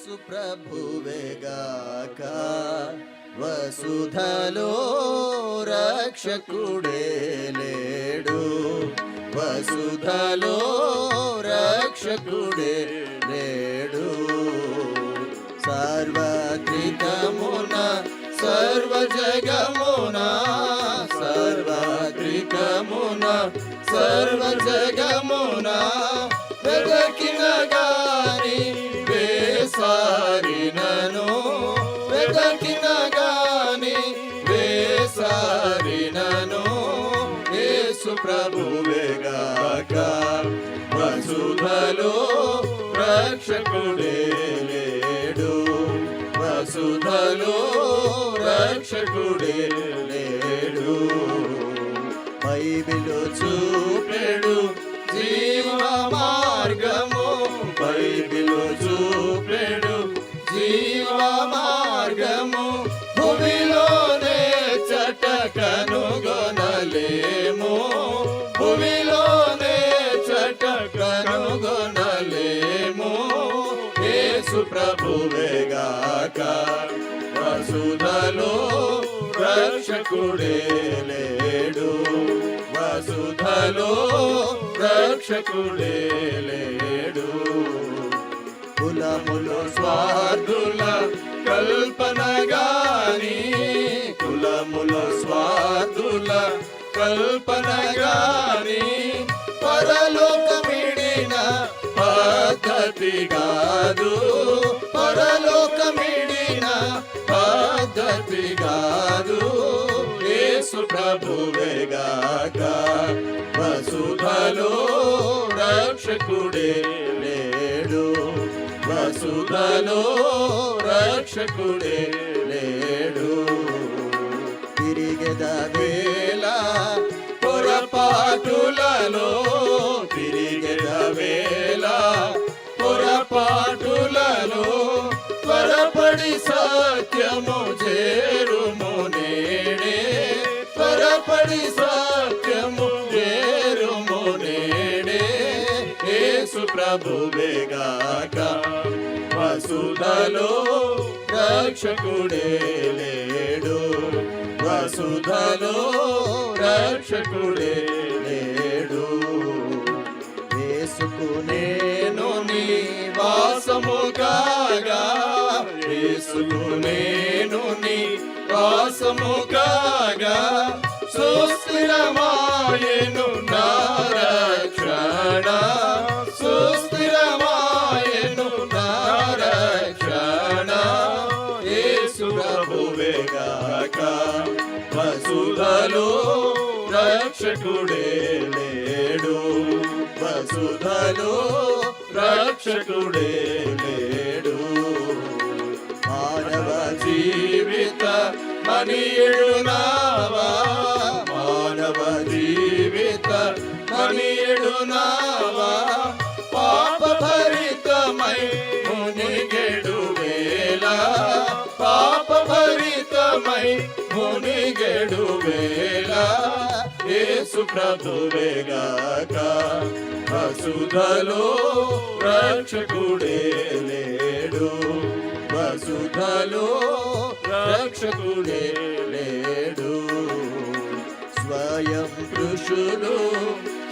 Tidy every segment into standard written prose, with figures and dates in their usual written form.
యేసు ప్రభువేగాక వసుధలో రక్షకుడే లేడు, వసుధలో రక్షకుడే లేడు. సర్వత్రికమున సర్వజగమున సర్వత్రికమున సర్వజగమున వెదకిన గాని వేసారినను, వెదకిన గాని వేసారినను. యేసు ప్రభువేగాక వసుధలో రక్షకుడే లేడు, వసుధలో రక్షకుడే లేడు. బైబిలు చూపెడు జీవ మార్గము, బైబిలు చూపెడు జీవ మార్గము. భూమిలోనే చట కనుగొనలేము, భూమిలోనే చట కనుగొనలేము. యేసు ప్రభువేగాక వసుధలో రక్షకుడే లేడు, వసుధలో రక్షకుడే లేడు. కులములో స్వార్థుల కల్పన గాని, కులములో స్వార్థుల కల్పన గాని పరలోకమిడిన పద్ధతి కాదు, పరలోకమిడిన పద్ధతి కాదు. యేసు ప్రభువేగాక వసుధలో రక్షకుడే లేడు, వసుధలో రక్షకుడే లేడు. తిరిగెద వేళ పొరపాటులలో, తిరిగెద వేళ పొరపాటులలో త్వరపడి సత్యము చేరుము నేడే, త్వరపడి సత్యము చేరుము నేడే. యేసు ప్రభువేగాక వసుధలో రక్షకుడే లేడు, వసుధలో రక్షకుడే లేడు. యేసుకు నేను నివాసము కాగా, యేసుకు నేను నివాసము కాగా సుస్థిరమాయెను నా రక్షణ, సుస్థిరమాయెను నా రక్షణ. యేసు ప్రభువేగాక వసుధలో రక్షకుడే లేడు, వసుధలో రక్షకుడే లేడు. మానవ జీవిత మనియుడునావా, మానవ జీవిత మనియుడునావా. పాప భరితమై మునిగెడు వేళ, పాప భరితమై మునిగెడు వేళ. యేసు ప్రభువేగాక వసుధలో రక్షకుడే లేడు, వసుధలో రక్షకుడే లేడు. స్వయం పురుషులు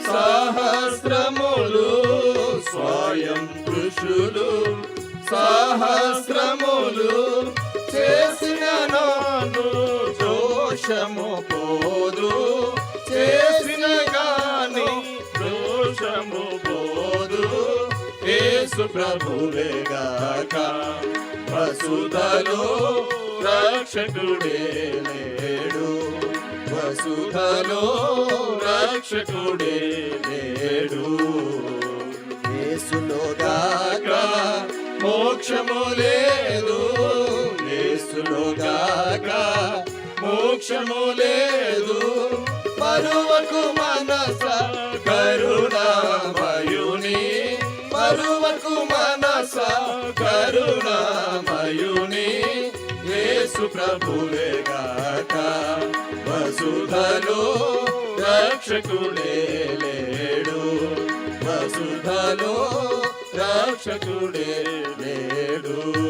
సహస్రములు, స్వయం పురుషులు సహస్రములు చేసిన నాను దోషము పోదు, చేసిన గాని దోషము పోదు. యేసు ప్రభువేగాక వసుధలో రక్షకుడే లేడు, వసుధలో రక్షకుడే లేడు. యేసులో గాక మోక్షము లేదు, యేసులో గాక మోక్షము లేదు. మరువకు మనస కరుణామయుని, మరువకు మనస కరుణామయుని. యేసు ప్రభువేగాక వసుధలో రక్షకుడే లేడు, వసుధలో రక్షకుడే లేడు. లేడు